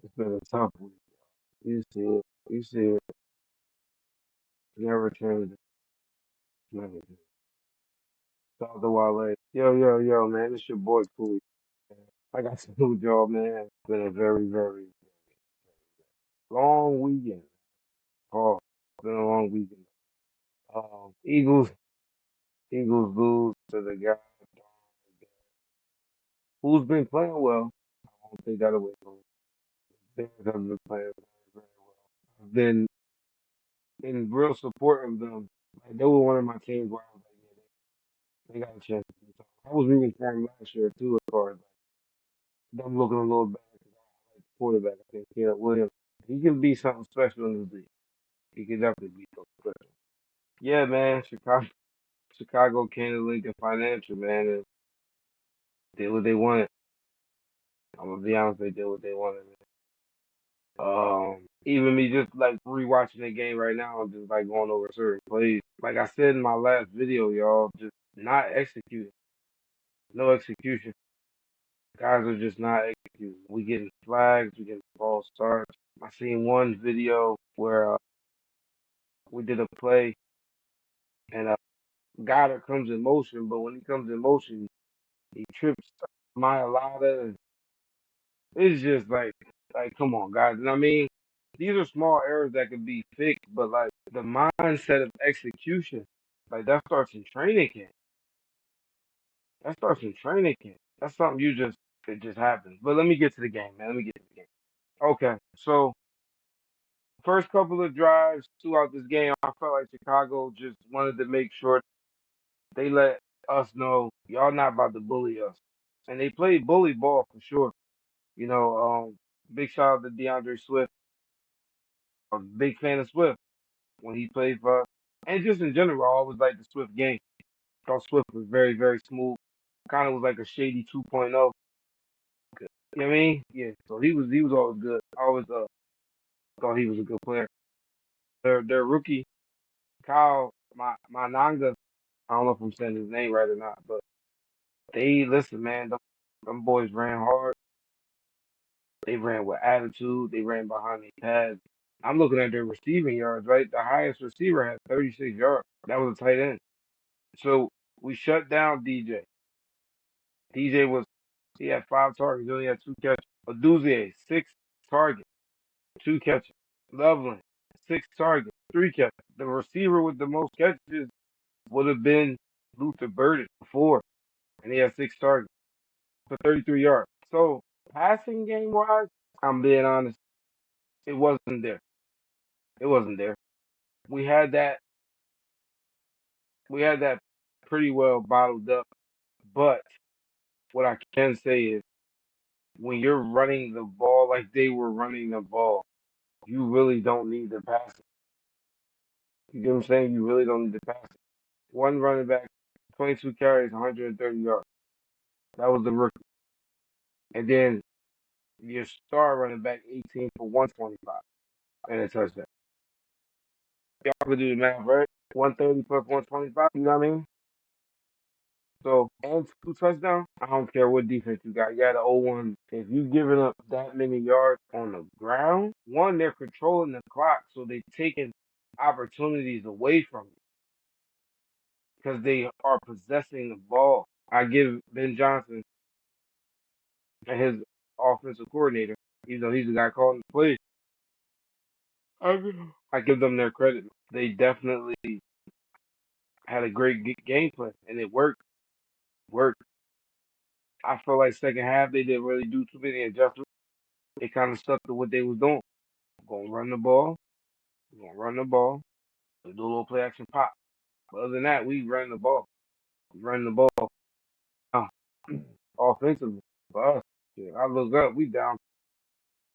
It's been a tough week. You see it. You see it. Never changes. Never changes. Shout out to Wale. Yo, yo, yo, man. It's your boy Cooley. Like I told y'all, man, it's been a very, very long weekend. Oh, it's been a long weekend. Eagles lose to the guy who's been playing well. I won't take that away from him. Bears have been playing very, very well. I've been in real support of them. Like, they were one of my teams where I was like, yeah, they got a chance to do something. I was rooting for them last year too, as far as like, them looking a little bad because I like the quarterback. I think Caleb Williams. He can be something special in this league. He can definitely be something special. Yeah, man. Chicago came to Lincoln Financial, man, and did what they wanted. I'm gonna be honest, they did what they wanted, man. Even me just like rewatching the game right now, I'm just like going over certain plays. Like I said in my last video, y'all, just not executing. No execution. Guys are just not executing. We getting flags, we getting false starts. I seen one video where we did a play and a guy that comes in motion, but when he comes in motion, he trips Myalata. And it's just like, come on, guys. And I mean, these are small errors that could be fixed, but like the mindset of execution, like that starts in training camp. That starts in training camp. That's something it just happens. But let me get to the game, man. Let me get to the game. Okay, so first couple of drives throughout this game, I felt like Chicago just wanted to make sure they let us know y'all not about to bully us. And they played bully ball for sure. You know, big shout out to DeAndre Swift. I'm a big fan of Swift when he played for us. And just in general, I always liked the Swift game. Thought Swift was very, very smooth. Kind of was like a shady 2.0. You know what I mean? Yeah. So he was always good. I always thought he was a good player. Their rookie, Kyle Mananga, I don't know if I'm saying his name right or not, but they listen, man. Them boys ran hard. They ran with attitude. They ran behind their pads. I'm looking at their receiving yards, right? The highest receiver had 36 yards. That was a tight end. So we shut down DJ. DJ he had 5 targets. He only had 2 catches. Aduzie, 6 targets, 2 catches. Loveland, 6 targets, 3 catches. The receiver with the most catches would have been Luther Burden before, and he had 6 targets for 33 yards. So passing game wise, I'm being honest, it wasn't there. It wasn't there. We had that we had that pretty well bottled up. But what I can say is when you're running the ball like they were running the ball, you really don't need to pass it. You get what I'm saying? You really don't need to pass it. One running back, 22 carries, 130 yards. That was the rookie. And then your star running back, 18 for 125 and a touchdown. Y'all can do the math, right? 130 plus 125, you know what I mean? So, and 2 touchdowns, I don't care what defense you got. You got an 0-1. If you giving up that many yards on the ground, one, they're controlling the clock, so they're taking opportunities away from you because they are possessing the ball. I give Ben Johnson and his offensive coordinator, even though he's the guy calling the plays, I give them their credit. They definitely had a great game plan, and it worked. Worked. I feel like second half they didn't really do too many adjustments. They kind of stuck to what they was doing. Gonna run the ball. We're gonna run the ball. We do a little play action pop. But other than that, we run the ball. We run the ball. Now, offensively, for us, yeah, I look up, we down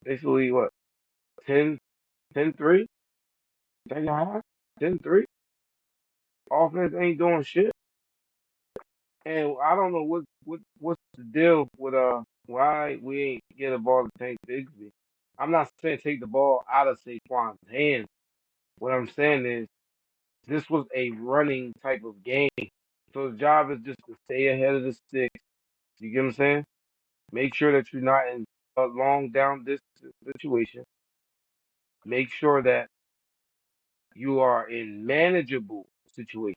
basically what, 10, 10-3? Second half? 10-3? Offense ain't doing shit. And I don't know what's the deal with why we ain't get a ball to Tank Bigsby. I'm not saying take the ball out of Saquon's hands. What I'm saying is this was a running type of game. So the job is just to stay ahead of the sticks. You get what I'm saying? Make sure that you're not in long down this situation, make sure that you are in manageable situations.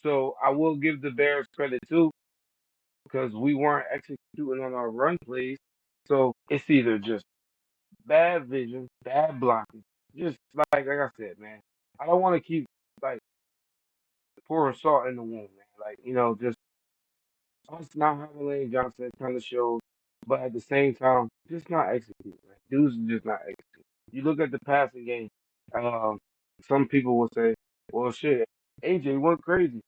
So I will give the Bears credit too, because we weren't executing on our run plays. So it's either just bad vision, bad blocking. Just like I said, man. I don't want to keep like pouring salt in the wound, man. Like, just us not having Lane Johnson kind of shows, but at the same time, just not executing, man. Dudes are just not executing. You look at the passing game, um, some people will say, well, shit, AJ went crazy.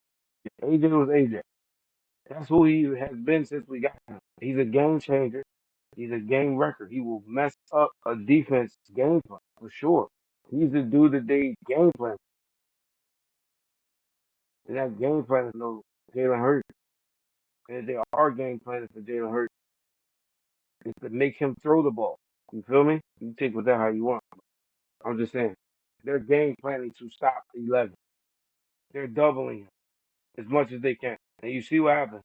AJ was AJ. That's who he has been since we got him. He's a game changer. He's a game wrecker. He will mess up a defense game plan for sure. He's the dude that they game plan. And that game plan is no Jalen Hurts. And if they are game planning for Jalen Hurts, it's to make him throw the ball. You feel me? You take with that how you want. I'm just saying. They're game planning to stop 11. They're doubling him as much as they can. And you see what happens.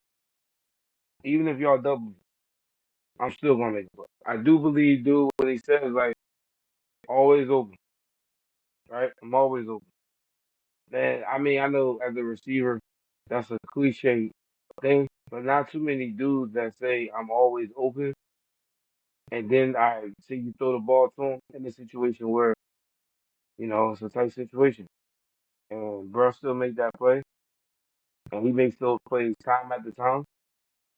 Even if y'all double, I'm still gonna make a play. I do believe, dude, when he says like always open, right? I'm always open. Man, I mean, I know as a receiver, that's a cliche thing, but not too many dudes that say I'm always open, and then I see you throw the ball to him in a situation where it's a tight situation, and bro still make that play, and he makes those plays time after time.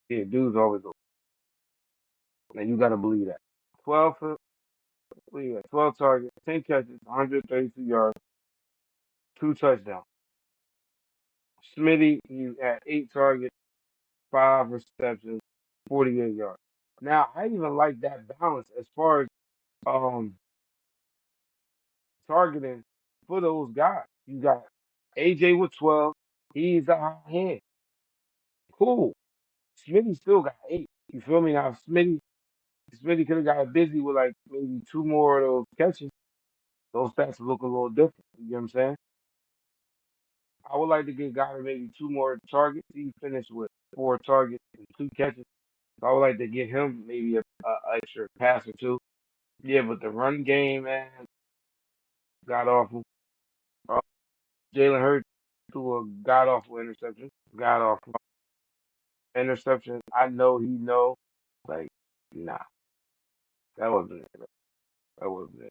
Yeah, dude's always open, and you gotta believe that. 12 targets, 10 catches, 132 yards, 2 touchdowns. Smitty, he had 8 targets, 5 receptions, 48 yards. Now, I even like that balance as far as um targeting for those guys. You got AJ with 12. He's a hot hand. Cool. Smitty still got 8. You feel me? Now, Smitty could have got busy with like maybe 2 more of those catches. Those stats would look a little different. You know what I'm saying? I would like to get Goddard maybe 2 more targets. He finished with 4 targets and 2 catches. So I would like to get him maybe a extra pass or two. Yeah, but the run game, man, god awful. Uh, Jalen Hurts threw a god awful interception. God awful interception. I know he know. Like, nah, that wasn't it. That wasn't it.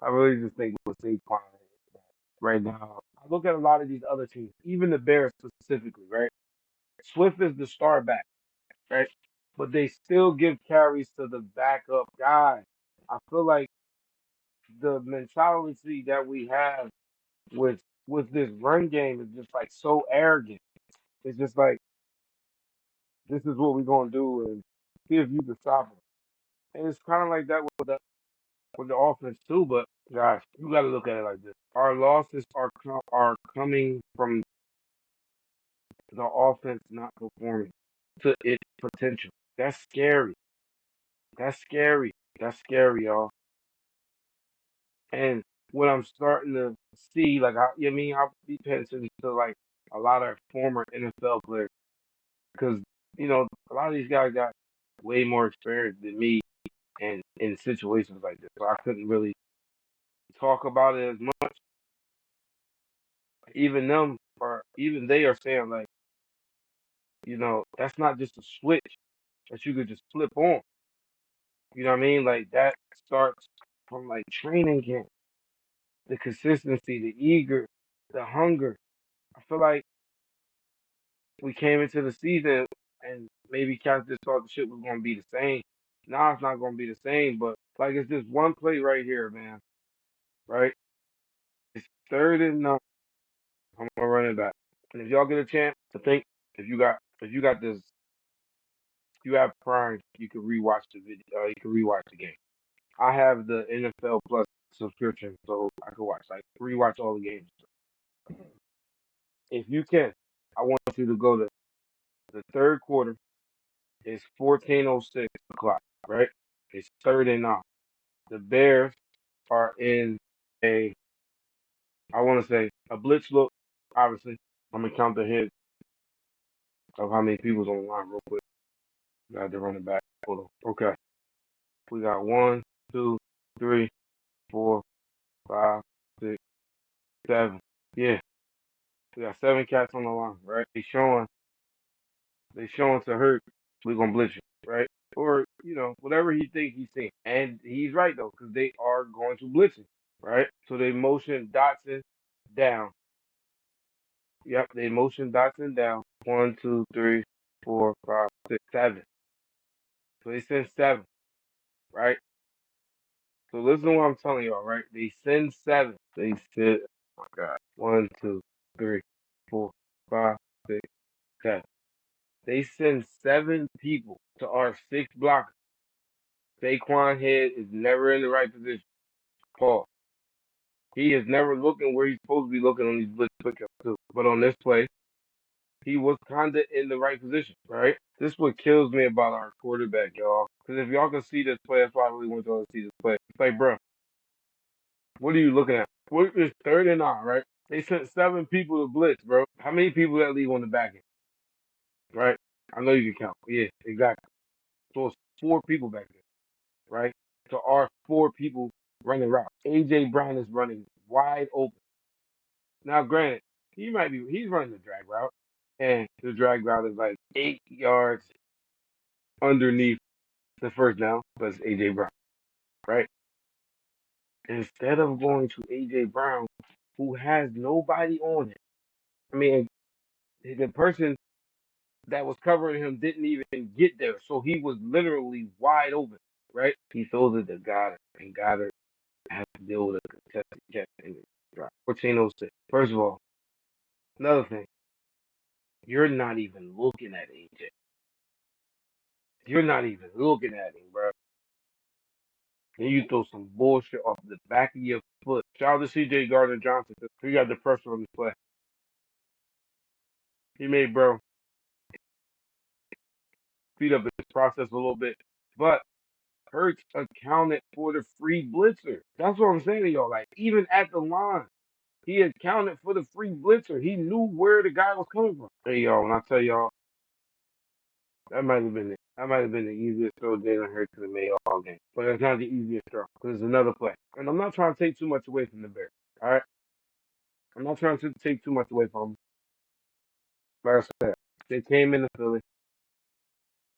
I really just think with Saquon right now. I look at a lot of these other teams, even the Bears specifically, right? Swift is the star back, right? But they still give carries to the backup guy. I feel like the mentality that we have with with this run game is just like so arrogant. It's just like this is what we're gonna do and see if you can stop it. And it's kind of like that with the offense too. But gosh, you got to look at it like this: our losses are coming from the offense not performing to its potential. That's scary. That's scary. That's scary, y'all. And what I'm starting to see, like, I'll be paying attention to like a lot of former NFL players because a lot of these guys got way more experience than me, and in situations like this, so I couldn't really talk about it as much. Even them, or even they are saying like, that's not just a switch that you could just flip on. You know what I mean? Like that starts from like training camp, the consistency, the hunger. I feel like we came into the season and maybe Cats just thought the shit was gonna be the same. Now it's not gonna be the same, but like it's this one play right here, man. Right? It's 3rd and 9. I'm gonna run it back. And if y'all get a chance to think, if you got this, if you have Prime, you can rewatch the video. You can rewatch the game. I have the NFL Plus subscription, so I can rewatch all the games. If you can, I want you to go to the third quarter. It's 14:06 o'clock, right? It's 3rd and 9. The Bears are in a, I want to say, a blitz look. Obviously, I'm gonna count the hits of how many people's on the line real quick. Got to run it back. Hold on. Okay. We got 1, 2, 3, 4, 5, 6, 7. Yeah, we got 7 cats on the line, right? They showing to Hurt, we gonna blitz you, right? Or, whatever he think he's seeing. And he's right though, because they are going to blitz him, right? So they motion Dotson down. Yep, they motion Dotson down. 1, 2, 3, 4, 5, 6, 7. So they send 7, right? So listen to what I'm telling y'all, right? They send 7. They send, oh my God, 1, 2, 3, 4, 5, 6, 7. They send 7 people to our 6 blockers. Saquon Head is never in the right position. Paul. He is never looking where he's supposed to be looking on these blitz pickups too. But on this play, he was kinda in the right position, right? This is what kills me about our quarterback, y'all. Because if y'all can see this play, that's why I really want y'all to see this play. It's like, bro, what are you looking at? What is 3rd and 9, right? They sent 7 people to blitz, bro. How many people that leave on the back end, right? I know you can count. Yeah, exactly. So it's 4 people back there, right? So our 4 people running routes. AJ Brown is running wide open. Now, granted, he's running the drag route, and the drag route is like 8 yards underneath the first down, because AJ Brown, right? Instead of going to AJ Brown, who has nobody on him. I mean, the person that was covering him didn't even get there, so he was literally wide open, right? He throws it to Goddard, and Goddard has to deal with a contested catch and drop. 14:06. First of all, another thing, you're not even looking at AJ. You're not even looking at him, bro. And you throw some bullshit off the back of your foot. Shout out to CJ Gardner Johnson, 'cause he got the pressure on this play. He made bro speed up his process a little bit. But Hurts accounted for the free blitzer. That's what I'm saying to y'all. Like, even at the line, he accounted for the free blitzer. He knew where the guy was coming from. Hey, y'all, when I tell y'all, that might have been it. That might have been the easiest throw Jalen Hurts could have made all game. But it's not the easiest throw, because it's another play. And I'm not trying to take too much away from the Bears. All right? I'm not trying to take too much away from them. Like I said, they came into Philly,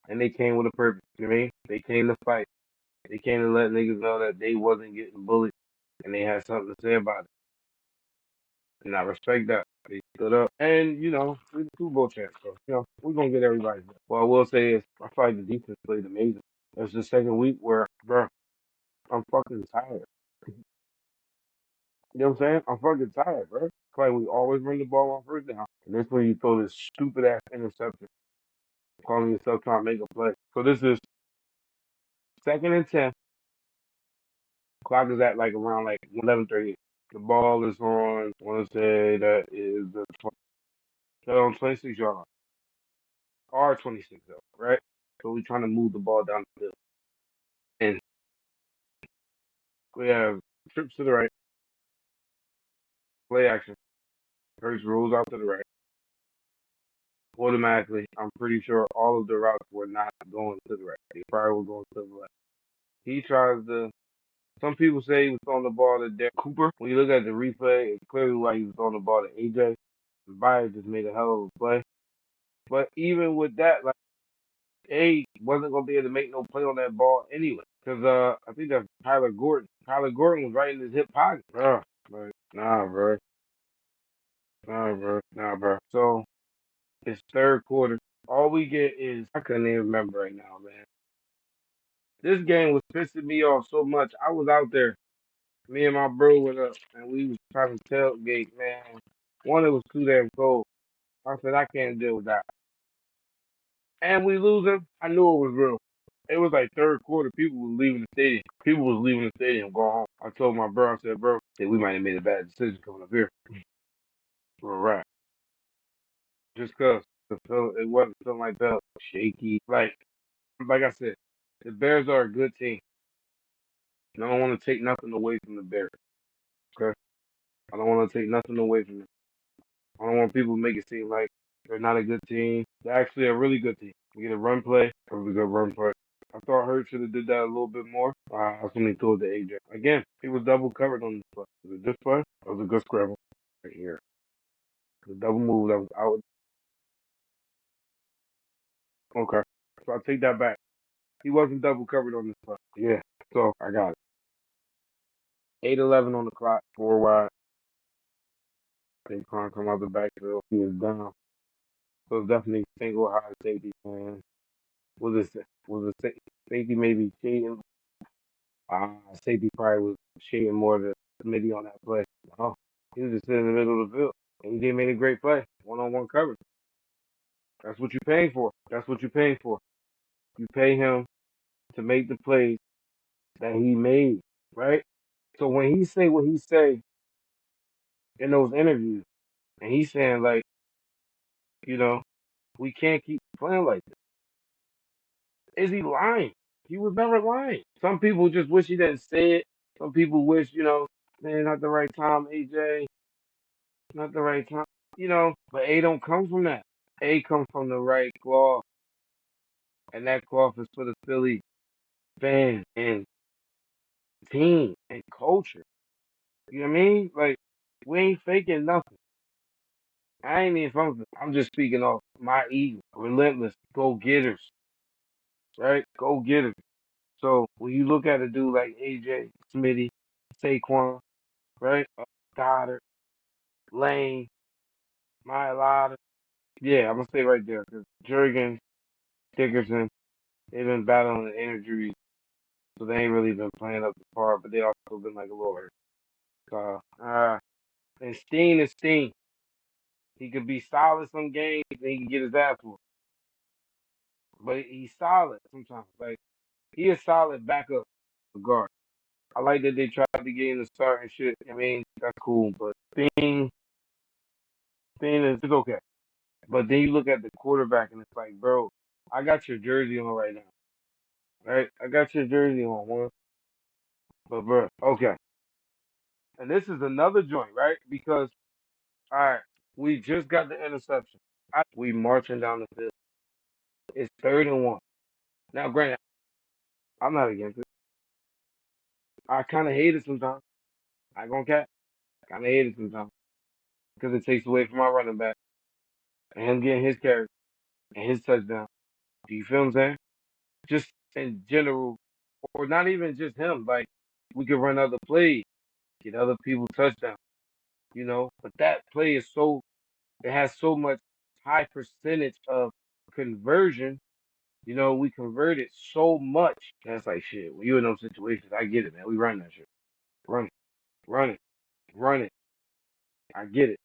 and they came with a purpose. You know what I mean? They came to fight. They came to let niggas know that they wasn't getting bullied, and they had something to say about it. And I respect that. They stood up. And, we're the Super Bowl champs, so, we're going to get everybody. What I will say is, I feel like the defense played amazing. It's the second week where, bro, I'm fucking tired. You know what I'm saying? I'm fucking tired, bro. It's like we always bring the ball on first down. And this when you throw this stupid ass interception, calling yourself trying to make a play. So this is 2nd and 10. Clock is at like around like 11:30. The ball is on, I want to say that is on 26 yard line. Or 26 though, right? So we're trying to move the ball down the field. And we have trips to the right, play action. Hurts rolls out to the right. Automatically, I'm pretty sure all of the routes were not going to the right. They probably were going to the left. He tries to. Some people say he was throwing the ball to Derek Cooper. When you look at the replay, it's clearly like he was throwing the ball to AJ. Bayer just made a hell of a play. But even with that, like, A wasn't gonna be able to make no play on that ball anyway. Cause I think that's Tyler Gordon. Tyler Gordon was right in his hip pocket. But nah, bro. Nah, bro. So it's 3rd quarter. All we get is, I couldn't even remember right now, man. This game was pissing me off so much. I was out there. Me and my bro went up, and we was trying to tailgate, man. One, it was too damn cold. I said, I can't deal with that. And we losing. I knew it was real. It was like 3rd quarter. People was leaving the stadium. People was leaving the stadium, going home. I told my bro, I said, bro, we might have made a bad decision coming up here for a rap. Just cause it wasn't feeling like that. Shaky. Like I said, the Bears are a good team. And I don't want to take nothing away from the Bears. Okay? I don't want to take nothing away from them. I don't want people to make it seem like they're not a good team. They're actually a really good team. We get a run play, a really good run play. I thought Hurts should have did that a little bit more. That's when he threw it to AJ. Again, he was double covered on this play. Was it this play? That was a good scramble right here. The double move that was out. Okay. So I take that back. He wasn't double covered on this play. Yeah. So I got it. 8:11 on the clock. 4 wide. Saquon come out the backfield. He is down. So it's definitely single high safety. And was it safety maybe cheating? Safety probably was shading more of the committee on that play. Oh, he was just sitting in the middle of the field. And he did make a great play. One-on-one coverage. That's what you're paying for. That's what you're paying for. You pay him to make the plays that he made, right? So when he say what he say in those interviews, and he's saying like, you know, we can't keep playing like this. Is he lying? He was never lying. Some people just wish he didn't say it. Some people wish, man, not the right time, AJ, not the right time, But A don't come from that. A comes from the right cloth, and that cloth is for the Philly fans and team and culture. You know what I mean? Like, we ain't faking nothing. I ain't even from. I'm just speaking off my ego. Relentless, go getters, right? Go getters. So when you look at a dude like AJ, Smitty, Saquon, right? Goddard, Lane, Myalata. Yeah, I'm gonna stay right there because Jurgens, Dickerson, they've been battling the injuries, so they ain't really been playing up the par. But they also been like a little hurt. And Steen is Steen. He could be solid some games, and he can get his ass whooped. But he's solid sometimes. Like he is solid backup guard. I like that they tried to get him to start and shit. I mean, that's cool, but Steen is okay. But then you look at the quarterback, and it's like, bro, I got your jersey on right now, right? I got your jersey on, one. But bro, okay. And this is another joint, right? Because all right, we just got the interception. We marching down the field. It's 3rd and 1. Now, granted, I'm not against it. I kind of hate it sometimes. I gonna cap. Kind of hate it sometimes because it takes away from my running back and him getting his carry and his touchdown. Do you feel what I'm saying? Just in general, or not even just him. Like we could run other plays, get other people touchdowns, But that play is it has so much high percentage of conversion. We converted so much. That's like shit. When you're in those situations, I get it, man. We run that shit. Run it, run it, run it. I get it.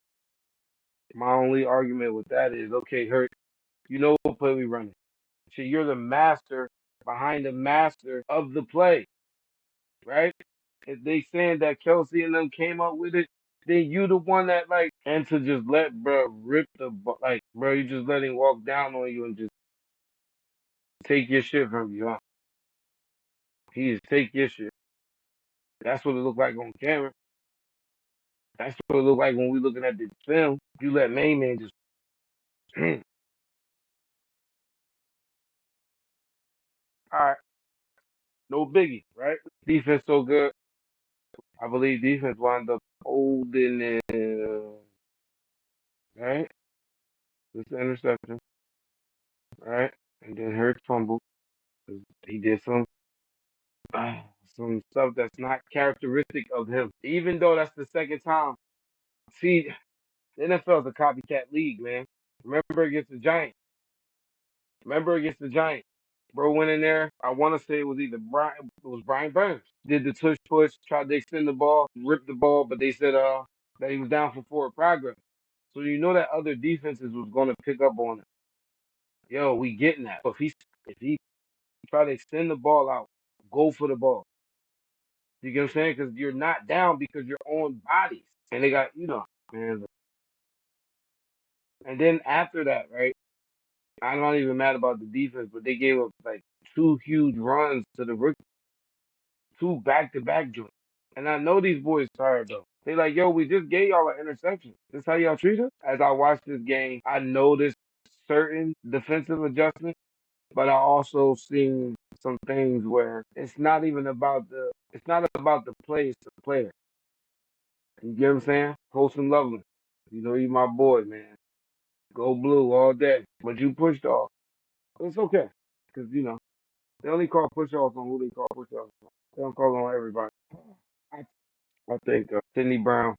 My only argument with that is, okay, Hurt, you know what play we running. So you're the master behind the master of the play, right? If they saying that Kelsey and them came up with it, then you the one that and to just let bro rip bro, you just let him walk down on you and just take your shit from you, huh? He just take your shit. That's what it looked like on camera. That's what it looked like when we looking at the film. You let main man just all right, no biggie, right? Defense so good. I believe defense wound up holding it, right? This interception, right? And then Hurts fumbled. He did some stuff that's not characteristic of him. Even though that's the second time. See, the NFL is a copycat league, man. Remember against the Giants. Remember against the Giants. Bro went in there. I want to say it was either Brian Burns. Did the tush push, tried to extend the ball, ripped the ball, but they said that he was down for forward progress. So you know that other defenses was going to pick up on it. Yo, we getting that. But if he try to extend the ball out, go for the ball. You get what I'm saying? Because you're not down because you're on bodies. And they got, man. And then after that, right? I'm not even mad about the defense, but they gave up like 2 huge runs to the rookie, 2 back-to-back joints. And I know these boys tired though. They like, yo, we just gave y'all an interception. This how y'all treat us? As I watched this game, I noticed certain defensive adjustments, but I also seen some things where it's not about the play, it's the player. You get what I'm saying? Poston Loveland. You know, you my boy, man. Go blue all day. But you pushed off. It's okay. Because, you know, they only call push off on who they call push off on. They don't call on everybody. I, I think Sidney Brown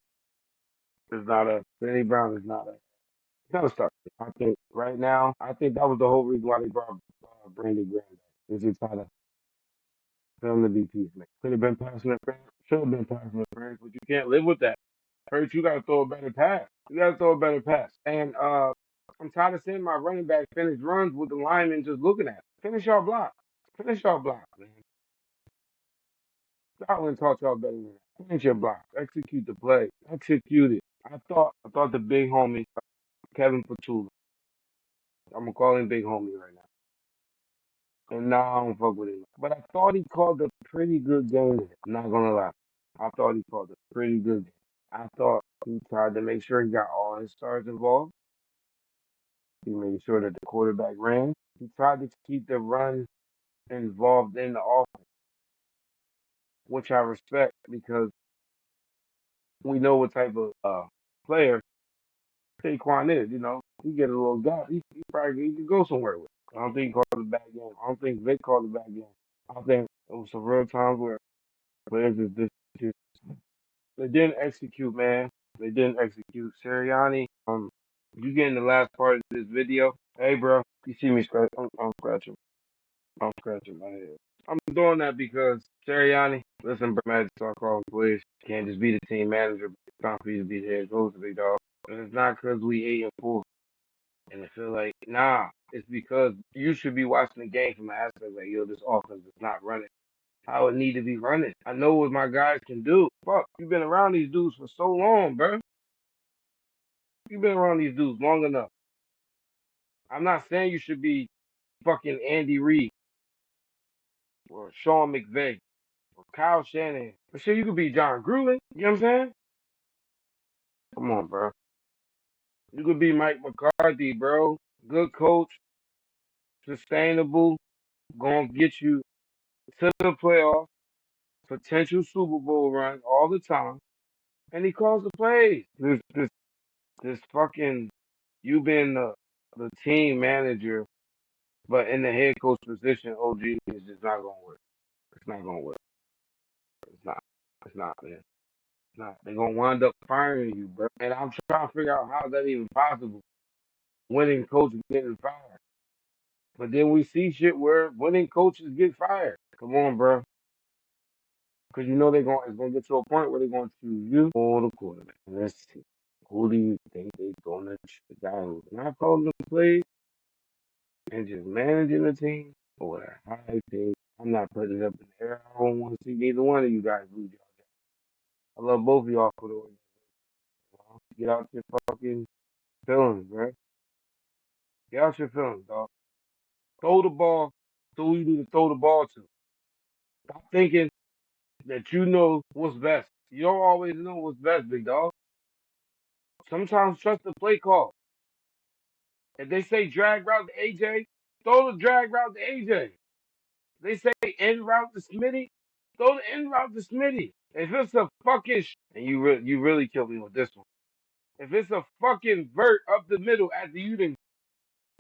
is not a, he's not a star. I think right now, I think that was the whole reason why they brought Brandon Graham back. Is to try to for him to be peacemaker. Could have been passing interference. Should have been passing interference, but you can't live with that. Hurts, you gotta throw a better pass. You gotta throw a better pass. And I'm tired of seeing my running back finish runs with the lineman just looking at it. Finish your block. Finish your block, man. Scotland taught y'all better than that. Finish your block. Execute the play. Execute it. I thought the big homie, Kevin Patula. I'm gonna call him big homie right now. And now I don't fuck with him. But I thought he called a pretty good game. I'm not gonna lie. I thought he called a pretty good game. I thought he tried to make sure he got all his stars involved. He made sure that the quarterback ran. He tried to keep the run involved in the offense, which I respect because we know what type of player Saquon is. You know, he get a little gap. He could go somewhere with it. I don't think he called it a bad game. I don't think Vic called it a bad game. I think it was some real times where players just they didn't execute, man. They didn't execute. Sirianni, you getting the last part of this video? Hey, bro, you see me scratch? I'm scratching. I'm scratching my head. I'm doing that because Sirianni, listen, bro, Magic Talk Call, please. Can't just be the team manager. It's time for you to be the head coach, big dog. And it's not because we 8-4. And I feel like, nah, it's because you should be watching the game from the aspect like, yo, this offense is not running how it need to be running. I know what my guys can do. Fuck, you've been around these dudes for so long, bro. You've been around these dudes long enough. I'm not saying you should be fucking Andy Reid or Sean McVay or Kyle Shanahan. But sure, you could be John Gruden. You know what I'm saying? Come on, bro. You could be Mike McCarthy, bro. Good coach, sustainable, gonna get you to the playoffs, potential Super Bowl run all the time, and he calls the plays. This fucking you been the team manager, but in the head coach position, OG is just not gonna work. It's not gonna work. It's not. It's not, man. It's not. They're gonna wind up firing you, bro. And I'm trying to figure out how that even possible. Winning coach getting fired. But then we see shit where winning coaches get fired. Come on, bro. Because you know it's gonna get to a point where they're gonna choose you or the quarterback. And let's see. Who do you think they're gonna choose? The guy who's not calling the plays and just managing the team or a high pick. I'm not putting it up in the air. I don't want to see neither one of you guys lose y'all. I love both of y'all for the way. Get out your fucking feelings, bro. Get out your feelings, dog. Throw the ball to who you need to throw the ball to. Stop thinking that you know what's best. You don't always know what's best, big dog. Sometimes trust the play call. If they say drag route to AJ, throw the drag route to AJ. They say end route to Smitty, throw the end route to Smitty. If it's a fucking and you really killed me with this one. If it's a fucking vert up the middle after you done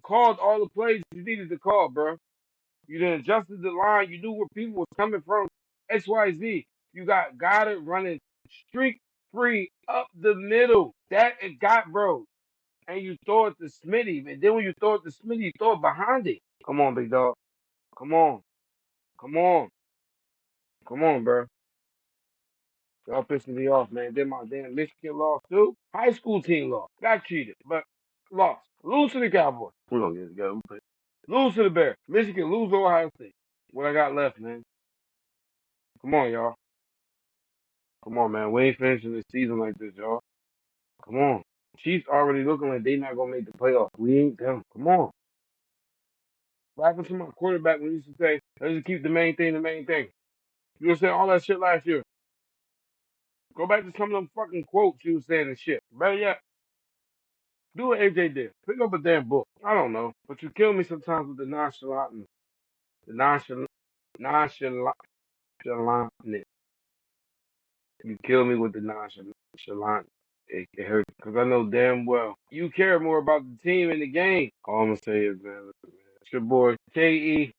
called all the plays you needed to call, bro. You done adjusted the line. You knew where people was coming from. XYZ. You got Goddard running streak free up the middle. That it got, bro. And you throw it to Smitty. And then when you throw it to Smitty, you throw it behind it. Come on, big dog. Come on. Come on. Come on, bro. Y'all pissing me off, man. Then my damn Michigan lost too. High school team lost. Got cheated, but lost. Lose to the Cowboys. We're gonna get it together. Lose to the Bears. Michigan lose to Ohio State. What I got left, man. Come on, y'all. Come on, man. We ain't finishing the season like this, y'all. Come on. Chiefs already looking like they not gonna make the playoffs. We ain't them. Come on. What happened to my quarterback when he used to say, let's just keep the main thing the main thing? You were saying all that shit last year. Go back to some of them fucking quotes you was saying and shit. Better yet, do what AJ did. Pick up a damn book. I don't know. But you kill me sometimes with the nonchalant. nonchalantness. You kill me with the nonchalant. It hurts because I know damn well you care more about the team and the game. All I'm gonna say is, man, listen, man, it's your boy Ke,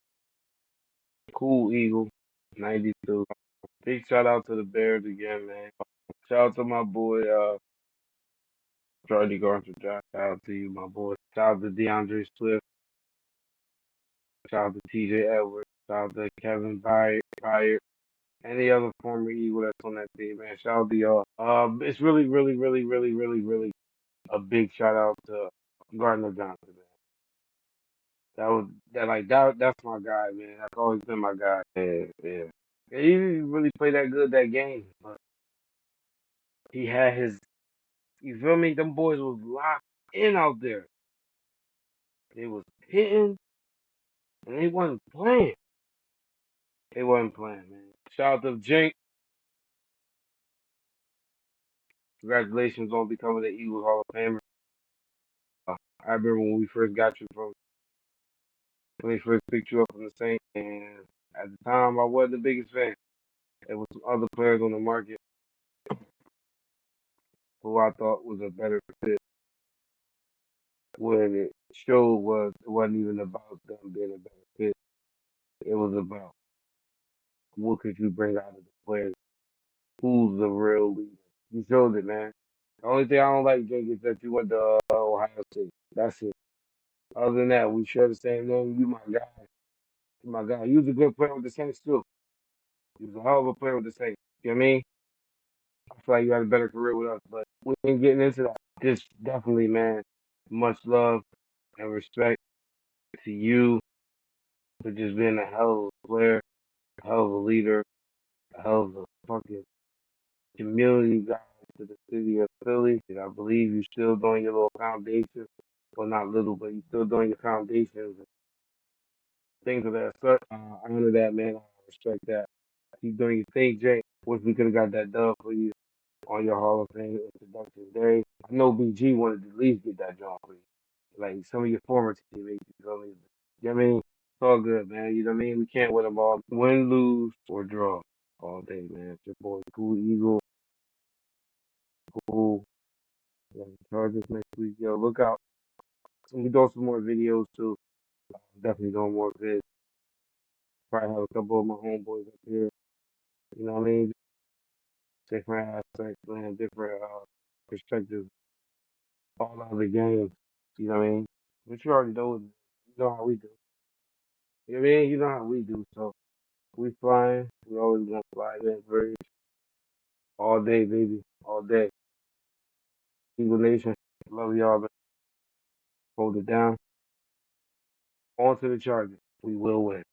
Cool Eagle, 92. Big shout out to the Bears again, man. Shout out to my boy Charlie Garner. Shout out to you, my boy. Shout out to DeAndre Swift. Shout out to TJ Edwards. Shout out to Kevin Byard. Any other former Eagle that's on that team, man. Shout out to y'all. It's really, really, really, really, really, really a big shout out to Gardner Johnson, man. That was that like that. That's my guy, man. That's always been my guy. Yeah, yeah. He didn't really play that good that game, but he had his. You feel me? Them boys was locked in out there. They was hitting and they wasn't playing. They wasn't playing, man. Shout out to Jink. Congratulations on becoming the Eagles Hall of Famer. I remember when we first got you from when they first picked you up from the Saints, and at the time I wasn't the biggest fan. There was some other players on the market who I thought was a better fit. When it showed was it wasn't even about them being a better fit. It was about what could you bring out of the players. Who's the real leader? You showed it, man. The only thing I don't like, Jake, is that you went to Ohio State. That's it. Other than that, we share the same name. You my guy. You my guy. You was a good player with the Saints too. You was a hell of a player with the Saints. You know what I mean? I feel like you had a better career with us, but we ain't getting into that. Just definitely, man. Much love and respect to you for just being a hell of a player, a hell of a leader, a hell of a fucking community guy to the city of Philly. And I believe you're still doing your little foundation. Well, not little, but you're still doing your foundations and things of that sort. I honor that, man. I respect that. Keep doing your thing, Jay. Wish we could have got that done for you on your Hall of Fame introduction day. I know BG wanted to at least get that job for you. Like some of your former teammates, you feel me? You know what I mean? It's all good, man. You know what I mean? We can't win them all. Win, lose, or draw all day, man. It's your boy, Cool Eagle. Cool. Yeah, Chargers next week. Yo, look out. We doing some more videos too. Definitely doing more vids. Probably have a couple of my homeboys up here. You know what I mean? Different aspects, man. Different perspectives. All of the games. You know what I mean? But you already know. You know how we do. You know what I mean? You know how we do. So we flying. We always gonna fly that bird all day, baby. All day. Eagle Nation. Love y'all, man. Hold it down. On to the Chargers. We will win.